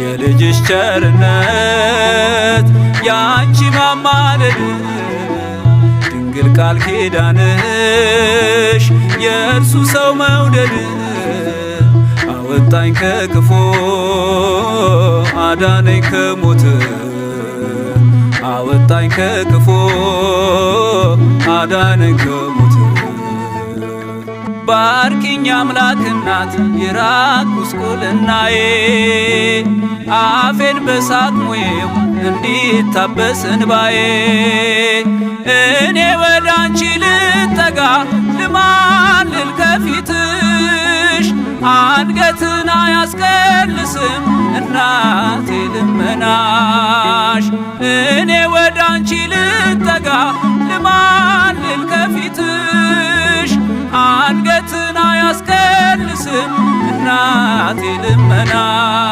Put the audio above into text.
የልጅሽ ቸርነት ያንቺ ማማለድ ድንግል ቃል ኪዳንሽ የእርሱ ሰው መውደድ አወጣኝ ከክፉ አዳነኝ ከሞት አወጣኝ ከክፉ አዳነኝ ከሞት ባርኪኝ አምላክ እናት ይራቅ ጉስቁልናዬ አፌን በሳቅ ሙዬው እንዲታበስ እንባዬ እኔ ወደ አንቺ ልጠጋ ልማልል ከፊትሽ አንገትን አያስቀልስም እናቴ ልመናሽ እኔ ወደ አንቺ ልጠጋ ልማልል ከፊትሽ አንገትን አያስቀልስም እናቴ ልመናሽ